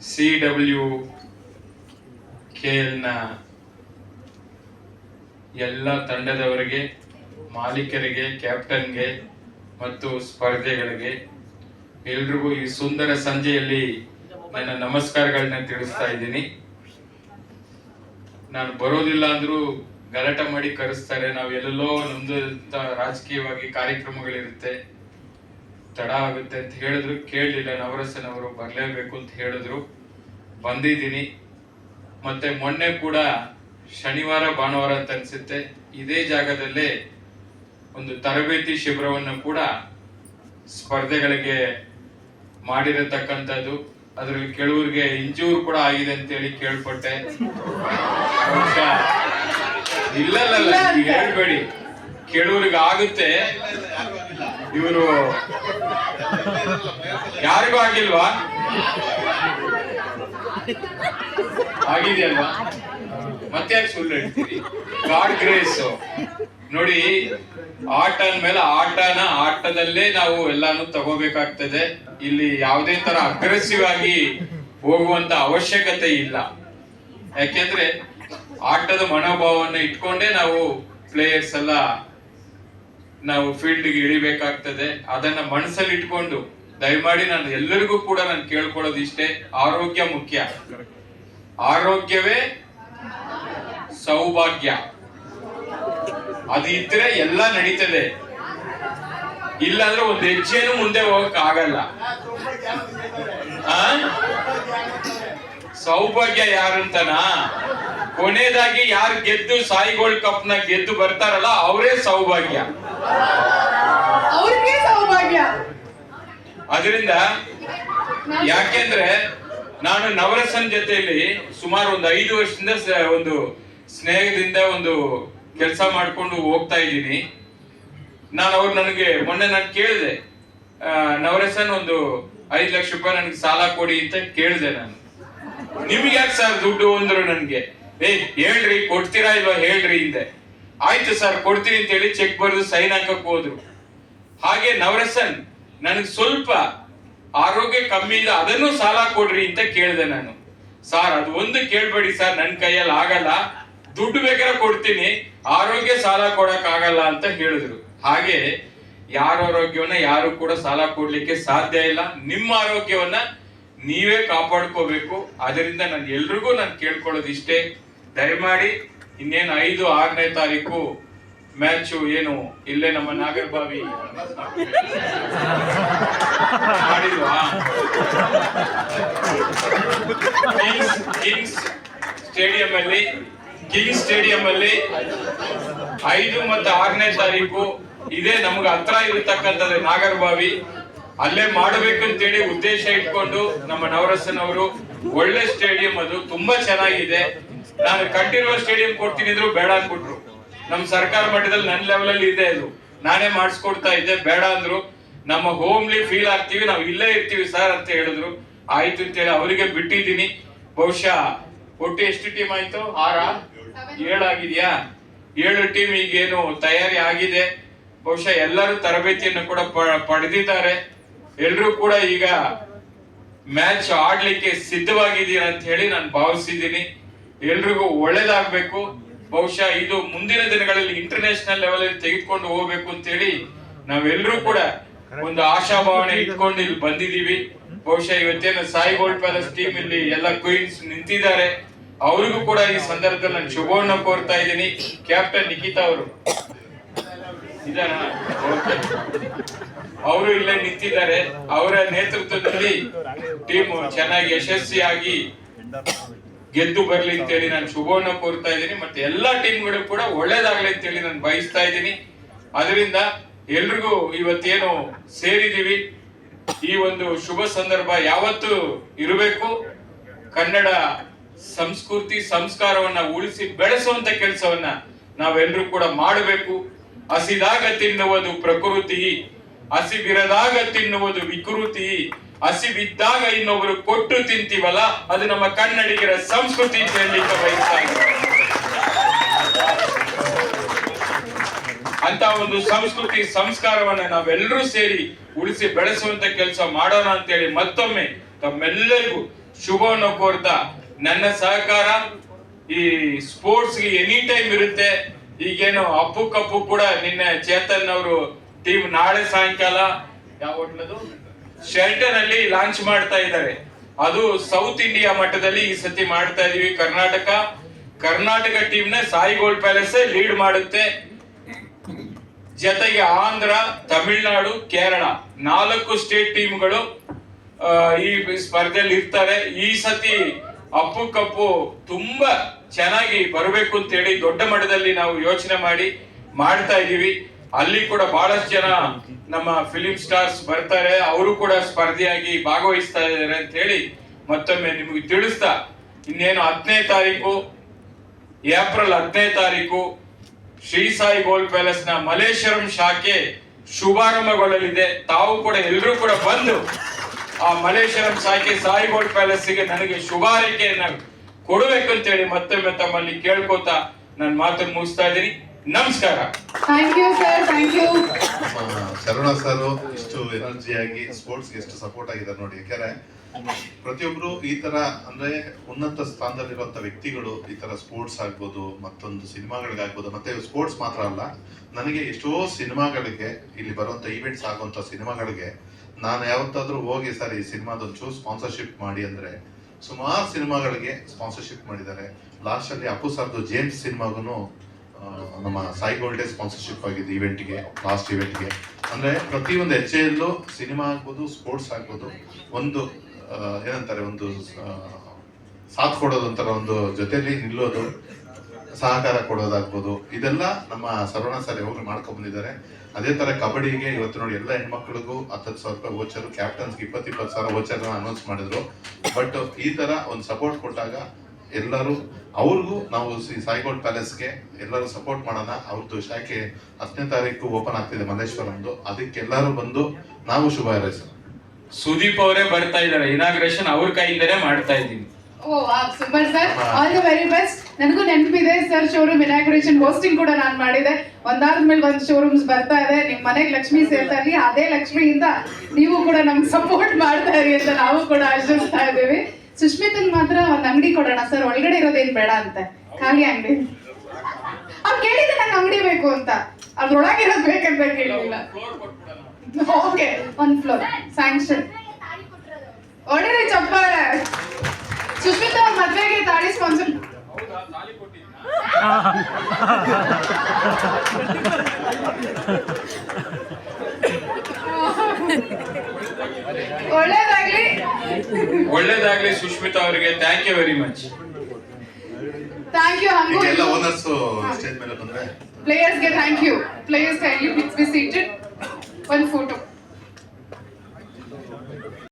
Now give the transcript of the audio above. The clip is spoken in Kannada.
CWKLನ ಎಲ್ಲ ತಂಡದವರಿಗೆ, ಮಾಲೀಕರಿಗೆ, ಕ್ಯಾಪ್ಟನ್ಗೆ ಮತ್ತು ಸ್ಪರ್ಧೆಗಳಿಗೆ ಎಲ್ರಿಗೂ ಈ ಸುಂದರ ಸಂಜೆಯಲ್ಲಿ ನನ್ನ ನಮಸ್ಕಾರಗಳನ್ನ ತಿಳಿಸ್ತಾ ಇದ್ದೀನಿ. ನಾನು ಬರೋದಿಲ್ಲ ಅಂದ್ರೂ ಗಲಾಟೆ ಮಾಡಿ ಕರೆಸ್ತಾರೆ. ನಾವು ಎಲ್ಲೆಲ್ಲೋ ನಮ್ದು ರಾಜಕೀಯವಾಗಿ ಕಾರ್ಯಕ್ರಮಗಳಿರುತ್ತೆ, ತಡ ಆಗುತ್ತೆ ಅಂತ ಹೇಳಿದ್ರು. ಕೇಳಲಿಲ್ಲ. ನವರಸನವರು ಬರಲೇಬೇಕು ಅಂತ ಹೇಳಿದ್ರು, ಬಂದಿದ್ದೀನಿ. ಮತ್ತೆ ಮೊನ್ನೆ ಕೂಡ ಶನಿವಾರ ಭಾನುವಾರ ಅಂತ ಅನ್ಸುತ್ತೆ, ಇದೇ ಜಾಗದಲ್ಲೇ ಒಂದು ತರಬೇತಿ ಶಿಬಿರವನ್ನು ಕೂಡ ಸ್ಪರ್ಧೆಗಳಿಗೆ ಮಾಡಿರತಕ್ಕಂಥದ್ದು. ಅದ್ರಲ್ಲಿ ಕೆಲವರಿಗೆ ಇಂಜೂರ್ ಕೂಡ ಆಗಿದೆ ಅಂತೇಳಿ ಕೇಳ್ಪಟ್ಟೆ. ಇಲ್ಲ ಹೇಳ್ಬೇಡಿ, ಕೆಲವ್ರಿಗೆ ಆಗುತ್ತೆ, ಇವರು ಯಾರಿಗೂ ಆಗಿಲ್ವಾ? ಆಗಿದೆಯಲ್ವಾ? ಮತ್ತೆ ಯಾಕೆ ಸುಳ್ಳು ಹೇಳ್ತೀರಿ? ಗಾಡ್ ಗ್ರೇಸ್ ನೋಡಿ. ಆಟ ಅಂದ್ಮೇಲೆ ಆಟದಲ್ಲೇ ನಾವು ಎಲ್ಲಾನು ತಗೋಬೇಕಾಗ್ತದೆ. ಇಲ್ಲಿ ಯಾವುದೇ ತರ ಅಗ್ರೆಸಿವ್ ಆಗಿ ಹೋಗುವಂತ ಅವಶ್ಯಕತೆ ಇಲ್ಲ. ಯಾಕೆಂದ್ರೆ ಆಟದ ಮನೋಭಾವವನ್ನು ಇಟ್ಕೊಂಡೇ ನಾವು ಪ್ಲೇಯರ್ಸ್ ಎಲ್ಲ ನಾವು ಫೀಲ್ಡ್ಗೆ ಇಳಿಬೇಕಾಗ್ತದೆ. ಅದನ್ನ ಮನಸ್ಸಲ್ಲಿ ಇಟ್ಕೊಂಡು ದಯಮಾಡಿ ನಾನು ಎಲ್ಲರಿಗೂ ಕೂಡ ನಾನು ಕೇಳ್ಕೊಳ್ಳೋದು ಇಷ್ಟೇ, ಆರೋಗ್ಯ ಮುಖ್ಯ. ಆರೋಗ್ಯವೇ ಸೌಭಾಗ್ಯ. ಅದು ಇದ್ರೆ ಎಲ್ಲ ನಡೀತದೆ. ಇಲ್ಲಾಂದ್ರೆ ಒಂದು ಹೆಜ್ಜೆನೂ ಮುಂದೆ ಹೋಗಕ್ ಆಗಲ್ಲ. ಸೌಭಾಗ್ಯ ಯಾರಂತನಾ? ಕೊನೆಯದಾಗಿ ಯಾರು ಗೆದ್ದು ಸಾಯಿ ಕಪ್ ನ ಗೆದ್ದು ಬರ್ತಾರಲ್ಲ ಅವರೇ ಸೌಭಾಗ್ಯ. ಅದರಿಂದ ಯಾಕೆಂದ್ರೆ ನಾನು ನವರಸನ್ ಜೊತೆಯಲ್ಲಿ ಸುಮಾರು ಒಂದು 5 ವರ್ಷದಿಂದ ಒಂದು ಸ್ನೇಹದಿಂದ ಒಂದು ಕೆಲಸ ಮಾಡ್ಕೊಂಡು ಹೋಗ್ತಾ ಇದ್ದೀನಿ. ನನಗೆ ಮೊನ್ನೆ ನಾನು ಕೇಳಿದೆ, ನವರಸನ್ ಒಂದು 5 ಲಕ್ಷ ರೂಪಾಯಿ ನನಗೆ ಸಾಲ ಕೊಡಿ ಅಂತ ಕೇಳಿದೆ. ನಾನು ನಿಮ್ಗೆ ಯಾಕೆ ಸರ್ ದುಡ್ಡು ಅಂದ್ರು ನನ್ಗೆ. ಹೇಳ್ರಿ, ಕೊಡ್ತೀರಾ ಇಲ್ವಾ ಹೇಳ್ರಿ ಹಿಂದೆ. ಆಯ್ತು ಸರ್ ಕೊಡ್ತೀನಿ ಅಂತ ಹೇಳಿ ಚೆಕ್ ಬರೆದು ಸೈನ್ ಹಾಕಕ್ ಹೋದ್ರು. ಹಾಗೆ ನವರಸನ್ ನನಗೆ ಸ್ವಲ್ಪ ಆರೋಗ್ಯ ಕಮ್ಮಿ ಇದೆ, ಅದನ್ನು ಸಾಲ ಕೊಡ್ರಿ ಅಂತ ಕೇಳಿದೆ ನಾನು. ಸಾರ್ ಅದು ಒಂದು ಕೇಳ್ಬೇಡಿ ಸರ್, ನನ್ ಕೈಯಲ್ಲಿ ಆಗಲ್ಲ, ದುಡ್ಡು ಬೇಕಾದ್ರೆ ಕೊಡ್ತೀನಿ, ಆರೋಗ್ಯ ಸಾಲ ಕೊಡಕ್ ಆಗಲ್ಲ ಅಂತ ಹೇಳಿದ್ರು. ಹಾಗೆ ಯಾರ ಆರೋಗ್ಯವನ್ನ ಯಾರು ಕೂಡ ಸಾಲ ಕೊಡ್ಲಿಕ್ಕೆ ಸಾಧ್ಯ ಇಲ್ಲ. ನಿಮ್ಮ ಆರೋಗ್ಯವನ್ನ ನೀವೇ ಕಾಪಾಡ್ಕೋಬೇಕು. ಅದರಿಂದ ನಾನು ಎಲ್ರಿಗೂ ನಾನು ಕೇಳ್ಕೊಳ್ಳೋದು ಇಷ್ಟೇ, ದಯಮಾಡಿ ಇನ್ನೇನು 5, 6ನೇ ತಾರೀಕು ಮ್ಯಾಚು ಏನು ಇಲ್ಲೇ ನಮ್ಮ ನಾಗರಬಾವಿ ಮಾಡಿಲ್ವಾ, ಕಿಂಗ್ಸ್ ಸ್ಟೇಡಿಯಂ ಅಲ್ಲಿ 5 ಮತ್ತು 6ನೇ ತಾರೀಕು ಇದೇ ನಮ್ಗೆ ಹತ್ರ ಇರತಕ್ಕಂಥದ್ದು ನಾಗರಬಾವಿ, ಅಲ್ಲೇ ಮಾಡಬೇಕು ಅಂತೇಳಿ ಉದ್ದೇಶ ಇಟ್ಕೊಂಡು ನಮ್ಮ ನವರಸನ್ ಅವರು ಒಳ್ಳೆ ಸ್ಟೇಡಿಯಂ, ಅದು ತುಂಬಾ ಚೆನ್ನಾಗಿದೆ. ನಾನು ಕಂಠೀರವ ಸ್ಟೇಡಿಯಂ ಕೊಡ್ತೀನಿ ಇದ್ರು ಬೇಡ ಅಂದ್ಬಿಟ್ರು. ನಮ್ಮ ಸರ್ಕಾರ ಮಟ್ಟದಲ್ಲಿ ನನ್ನ ಲೆವೆಲ್ ಅಲ್ಲಿ ಇದೆ, ಅದು ನಾನೇ ಮಾಡಿಸ್ಕೊಡ್ತಾ ಇದ್ದೆ, ಬೇಡ ಅಂದ್ರು. ನಮ್ಮ ಹೋಮ್ಲಿ ಫೀಲ್ ಆಗ್ತೀವಿ, ನಾವು ಇಲ್ಲೇ ಇರ್ತೀವಿ ಸರ್ ಅಂತ ಹೇಳಿದ್ರು. ಆಯ್ತು ಅಂತೇಳಿ ಅವರಿಗೆ ಬಿಟ್ಟಿದ್ದೀನಿ. ಬಹುಶಃ ಒಟ್ಟು ಎಷ್ಟು ಟೀಮ್ ಆಯ್ತು? 7 ಆಗಿದ್ಯಾ? 7 ಟೀಮ್ ಈಗೇನು ತಯಾರಿ ಆಗಿದೆ. ಬಹುಶಃ ಎಲ್ಲರೂ ತರಬೇತಿಯನ್ನು ಕೂಡ ಪಡೆದಿದ್ದಾರೆ. ಎಲ್ರೂ ಕೂಡ ಈಗ ಮ್ಯಾಚ್ ಆಡ್ಲಿಕ್ಕೆ ಸಿದ್ಧವಾಗಿದ್ದೀರಾ ಅಂತ ಹೇಳಿ ನಾನು ಭಾವಿಸಿದ್ದೀನಿ. ಎಲ್ರಿಗೂ ಒಳ್ಳೇದಾಗ್ಬೇಕು. ಬಹುಶಃ ಇದು ಮುಂದಿನ ದಿನಗಳಲ್ಲಿ ಇಂಟರ್ನ್ಯಾಷನಲ್ ಲೆವೆಲ್ ಅಲ್ಲಿ ತೆಗೆದುಕೊಂಡು ಹೋಗ್ಬೇಕು ಅಂತ ಹೇಳಿ ನಾವೆಲ್ಲರೂ ಕೂಡ ಒಂದು ಆಶಾಭಾವನೆ ಇಟ್ಕೊಂಡು ಇಲ್ಲಿ ಬಂದಿದ್ದೀವಿ. ಬಹುಶಃ ಇವತ್ತೇನು ಸಾಯಿ ಗೋಲ್ಡ್ ಪ್ಯಾಲೇಸ್ ಟೀಮ್ ಇಲ್ಲಿ ಎಲ್ಲ ಕ್ವೀನ್ಸ್ ನಿಂತಿದ್ದಾರೆ, ಅವರಿಗೂ ಕೂಡ ಈ ಸಂದರ್ಭದಲ್ಲಿ ನಾನು ಶುಭವನ್ನು ಕೋರ್ತಾ ಇದ್ದೀನಿ. ಕ್ಯಾಪ್ಟನ್ ನಿಖಿತಾ ಅವರು ಅವರು ಇಲ್ಲೇ ನಿಂತಿದ್ದಾರೆ. ಅವರ ನೇತೃತ್ವದಲ್ಲಿ ಟೀಮ್ ಚೆನ್ನಾಗಿ ಯಶಸ್ವಿಯಾಗಿ ಗೆದ್ದು ಬರ್ಲಿ ಅಂತೇಳಿ ನಾನು ಶುಭವನ್ನು ಕೋರ್ತಾ ಇದ್ದೀನಿ. ಮತ್ತೆ ಎಲ್ಲಾ ಟೀಮ್ಗಳು ಕೂಡ ಒಳ್ಳೇದಾಗ್ಲಿ ಅಂತೇಳಿ ನಾನು ಬಯಸ್ತಾ ಇದ್ದೀನಿ. ಅದರಿಂದ ಎಲ್ರಿಗೂ ಇವತ್ತೇನು ಸೇರಿದೀವಿ, ಈ ಒಂದು ಶುಭ ಸಂದರ್ಭ ಯಾವತ್ತೂ ಇರಬೇಕು. ಕನ್ನಡ ಸಂಸ್ಕೃತಿ ಸಂಸ್ಕಾರವನ್ನ ಉಳಿಸಿ ಬೆಳೆಸುವಂತ ಕೆಲಸವನ್ನ ನಾವೆಲ್ಲರೂ ಕೂಡ ಮಾಡಬೇಕು. ಹಸಿದಾಗ ತಿನ್ನುವುದು ಪ್ರಕೃತಿ, ಹಸಿಬಿರದಾಗ ತಿನ್ನುವುದು ವಿಕೃತಿ, ಹಸಿಬಿದ್ದಾಗ ಇನ್ನೊಬ್ರು ಕೊಟ್ಟು ತಿಂತೀವಲ್ಲ ಅದು ನಮ್ಮ ಕನ್ನಡಿಗರ ಸಂಸ್ಕೃತಿ ಅಂತ ಹೇಳಲಿಕ್ಕೆ ಬಯಸ್ತಾ ಇದ್ದೀನಿ. ಅಂತ ಒಂದು ಸಂಸ್ಕೃತಿ ಸಂಸ್ಕಾರವನ್ನ ನಾವೆಲ್ಲರೂ ಸೇರಿ ಉಳಿಸಿ ಬೆಳೆಸುವಂತ ಕೆಲಸ ಮಾಡೋಣ ಅಂತೇಳಿ ಮತ್ತೊಮ್ಮೆ ತಮ್ಮೆಲ್ಲರಿಗೂ ಶುಭವನ್ನು ಕೋರ್ತಾ ನನ್ನ ಸಹಕಾರ ಈ ಸ್ಪೋರ್ಟ್ಸ್ ಗೆ ಎನಿ ಟೈಮ್ ಇರುತ್ತೆ. ಈಗೇನು ಅಪ್ಪು ಕಪ್ಪು ಕೂಡ ನಿನ್ನೆ ಚೇತನ್ ಅವರು ಟೀಮ್ ನಾಳೆ ಸಾಯಂಕಾಲ ಯಾವ ಹೋಟ್ಲದು ಶೆಲ್ಟನ್ ಅಲ್ಲಿ ಲಾಂಚ್ ಮಾಡ್ತಾ ಇದ್ದಾರೆ. ಅದು ಸೌತ್ ಇಂಡಿಯಾ ಮಟ್ಟದಲ್ಲಿ ಈ ಸತಿ ಮಾಡ್ತಾ ಇದೀವಿ. ಕರ್ನಾಟಕ ಟೀಮ್ ನ ಸಾಯಿ ಗೋಲ್ಡ್ ಪ್ಯಾಲೇಸ್ ಲೀಡ್ ಮಾಡುತ್ತೆ. ಜೊತೆಗೆ ಆಂಧ್ರ, ತಮಿಳುನಾಡು, ಕೇರಳ 4 ಸ್ಟೇಟ್ ಟೀಮ್ಗಳು ಈ ಸ್ಪರ್ಧೆಯಲ್ಲಿ ಇರ್ತಾರೆ. ಈ ಸತಿ ಅಪ್ಪು ಕಪ್ಪು ತುಂಬಾ ಚೆನ್ನಾಗಿ ಬರಬೇಕು ಅಂತ ಹೇಳಿ ದೊಡ್ಡ ಮಟ್ಟದಲ್ಲಿ ನಾವು ಯೋಚನೆ ಮಾಡ್ತಾ ಇದೀವಿ. ಅಲ್ಲಿ ಕೂಡ ಬಹಳಷ್ಟು ಜನ ನಮ್ಮ ಫಿಲಿಂ ಸ್ಟಾರ್ಸ್ ಬರ್ತಾರೆ, ಅವರು ಕೂಡ ಸ್ಪರ್ಧೆಯಾಗಿ ಭಾಗವಹಿಸ್ತಾ ಇದ್ದಾರೆ ಅಂತ ಹೇಳಿ ಮತ್ತೊಮ್ಮೆ ನಿಮಗೆ ತಿಳಿಸ್ತಾ, ಇನ್ನೇನು 10ನೇ ತಾರೀಕು ಏಪ್ರಿಲ್ 10ನೇ ತಾರೀಕು ಶ್ರೀ ಸಾಯಿ ಗೋಲ್ಡ್ ಪ್ಯಾಲೇಸ್ ನ ಮಲ್ಲೇಶ್ವರಂ ಶಾಖೆ ಶುಭಾರಂಭಗೊಳ್ಳಲಿದೆ. ತಾವು ಕೂಡ ಎಲ್ಲರೂ ಕೂಡ ಬಂದು ಆ ಮಲ್ಲೇಶ್ವರಂ ಶಾಖೆ ಸಾಯಿ ಗೋಲ್ಡ್ ಪ್ಯಾಲೇಸ್ ಗೆ ನನಗೆ ಶುಭಾರೈಕೆಯನ್ನ ಕೊಡಬೇಕಂತೇಳಿ ಮತ್ತೊಮ್ಮೆ ತಮ್ಮಲ್ಲಿ ಕೇಳ್ಕೋತಾ ನನ್ನ ಮಾತನ್ನು ಮುಗಿಸ್ತಾ ಇದ್ದೀನಿ. ನಮಸ್ಕಾರ. Thank you sir, thank you. ಶರಣ ಸರ್ ಇಷ್ಟು ಎನರ್ಜಿಯಾಗಿ ಸ್ಪೋರ್ಟ್ಸ್ ಗೆ ಎಷ್ಟು ಸಪೋರ್ಟ್ ಆಗಿದ್ದಾರೆ ನೋಡಿ. ಯಾಕಂದ್ರೆ ಪ್ರತಿಯೊಬ್ರು ಈ ತರ ಅಂದ್ರೆ ಉನ್ನತ ಸ್ಥಾನದಲ್ಲಿರುವಂತ ವ್ಯಕ್ತಿಗಳು ಈ ತರ ಸ್ಪೋರ್ಟ್ಸ್ ಆಗ್ಬೋದು, ಮತ್ತೊಂದು ಸಿನಿಮಾಗಳಿಗಾಗ್ಬೋದು, ಮತ್ತೆ ಸ್ಪೋರ್ಟ್ಸ್ ಮಾತ್ರ ಅಲ್ಲ, ನನಗೆ ಎಷ್ಟೋ ಸಿನಿಮಾಗಳಿಗೆ ಇಲ್ಲಿ ಬರುವಂತ ಈವೆಂಟ್ಸ್ ಆಗುವಂತ ಸಿನಿಮಾಗಳಿಗೆ ನಾನು ಯಾವತ್ತಾದ್ರೂ ಹೋಗಿ ಸರ್ ಈ ಸಿನಿಮಾದೊಂಚೂರು ಸ್ಪಾನ್ಸರ್ಶಿಪ್ ಮಾಡಿ ಅಂದ್ರೆ ಸುಮಾರು ಸಿನಿಮಾಗಳಿಗೆ ಸ್ಪಾನ್ಸರ್ಶಿಪ್ ಮಾಡಿದ್ದಾರೆ. ಲಾಸ್ಟ್ ಅಲ್ಲಿ ಅಪ್ಪು ಸರ್ದು ಜೇಮ್ಸ್ ಸಿನಿಮಾಗೂ ನಮ್ಮ ಸಾಯಿ ಗೋಲ್ಡೇ ಸ್ಪಾನ್ಸರ್ಶಿಪ್ ಆಗಿದೆ ಇವೆಂಟ್ಗೆ, ಲಾಸ್ಟ್ ಇವೆಂಟ್ಗೆ. ಅಂದ್ರೆ ಪ್ರತಿಯೊಂದು ಹೆಜ್ಜೆಯಲ್ಲೂ ಸಿನಿಮಾ ಆಗ್ಬೋದು, ಸ್ಪೋರ್ಟ್ಸ್ ಆಗ್ಬೋದು, ಒಂದು ಏನಂತಾರೆ, ಒಂದು ಸಾಥ್ ಕೊಡೋದು ಅಂತಾರೆ, ಒಂದು ಜೊತೆಲಿ ನಿಲ್ಲೋದು, ಸಹಕಾರ ಕೊಡೋದಾಗ್ಬೋದು, ಇದೆಲ್ಲ ನಮ್ಮ ಸರ್ವಣ ಸರ್ ಯಾವಾಗಲೂ ಮಾಡ್ಕೊಂಡ್ ಬಂದಿದ್ದಾರೆ. ಅದೇ ತರ ಕಬಡ್ಡಿಗೆ ಇವತ್ತು ನೋಡಿ ಎಲ್ಲ ಹೆಣ್ಮಕ್ಳಿಗೂ 10,000 ರೂಪಾಯಿ ವೋಚರ್, ಕ್ಯಾಪ್ಟನ್ಸ್ಗೆ 20,000 ವೋಚರ್ ಅನೌನ್ಸ್ ಮಾಡಿದ್ರು. ಬಟ್ ಈ ತರ ಒಂದು ಸಪೋರ್ಟ್ ಕೊಟ್ಟಾಗ ಎಲ್ಲರೂ ಅವ್ರಿಗೂ ನಾವು ಸಾಯಿ ಗೋಲ್ಡ್ ಪ್ಯಾಲೇಸ್ಗೆ ಎಲ್ಲರೂ ಸಪೋರ್ಟ್ ಮಾಡೋಣ. ಅವ್ರದ್ದು ಶಾಖೆ 10ನೇ ತಾರೀಕು ಓಪನ್ ಆಗ್ತಿದೆ ಮಲ್ಲೇಶ್ವರಂದು, ಅದಕ್ಕೆ ಎಲ್ಲರೂ ಬಂದು ನಾವು ಶುಭ ಹಾರೈಸೋಣ. ಸುದೀಪ್ ಅವರೇ ಬರ್ತಾ ಇದ್ದಾರೆ, ಇನಾಗ್ರೇಷನ್ ಅವ್ರ ಕೈಯಿಂದನೇ ಮಾಡ್ತಾ ಇದ್ದೀವಿ. Oh super sir, all the very best. ನನಗೂ ನೆನಪಿದೆ ಸರ್, ಶೋರೂಮ್ ಇನಾಗ್ರೇಷನ್ ಹೋಸ್ಟಿಂಗ್ ಕೂಡ ನಾನು ಮಾಡಿದೆ. ಒಂದಾದ್ಮೇಲೆ ಒಂದು ಶೋರೂಮ್ಸ್ ಬರ್ತಾ ಇದೆ. ನಿಮ್ ಮನೆಗೆ ಲಕ್ಷ್ಮಿ ಸೇರ್ತಾ ಇರ್ಲಿ, ಅದೇ ಲಕ್ಷ್ಮಿಯಿಂದ ನೀವು ಕೂಡ ನಮ್ಗೆ ಸಪೋರ್ಟ್ ಮಾಡ್ತಾ ಇರಿ ಅಂತ ನಾವು ಕೂಡ ಆಶಿಸ್ತಾ ಇದ್ದೀವಿ. ಸುಷ್ಮಿತನ್ ಮಾತ್ರ ಒಂದ್ ಅಂಗಡಿ ಕೊಡೋಣ ಸರ್, ಒಳಗಡೆ ಇರೋದೇನ್ ಬೇಡ ಅಂತ, ಖಾಲಿ ಅಂಗಡಿ. ಅವ್ರು ಕೇಳಿದ್ರೆ ನಂಗೆ ಅಂಗಡಿ ಬೇಕು ಅಂತ, ಅದ್ರೊಳಗೆ ಇರೋದು ಬೇಕಂತ ಕೇಳಿಲ್ಲ. Okay, 1 floor sanction. ಒಳ್ಳೆ ಚಪ್ಪಾಳೆ. ಸುಷ್ಮಿತಾ ಅವ್ರ ಮದ್ವೆಗೆ ತಾಳಿ ಸ್ಪಾನ್ಸರ್. ಒಳ್ಳೇದಾಗ್ಲಿ ಸುಷ್ಮಿತಾ ಅವರಿಗೆ. Thank you very much. Thank you. ಹಂಗೂ ಎಲ್ಲ ಓನರ್ಸ್ ಸ್ಟೇಜ್ ಮೇಲೆ ಬಂದ್ರೆ ಪ್ಲೇಯರ್ಸ್ಗೆ thank you. Players kindly please be seated. 1 photo.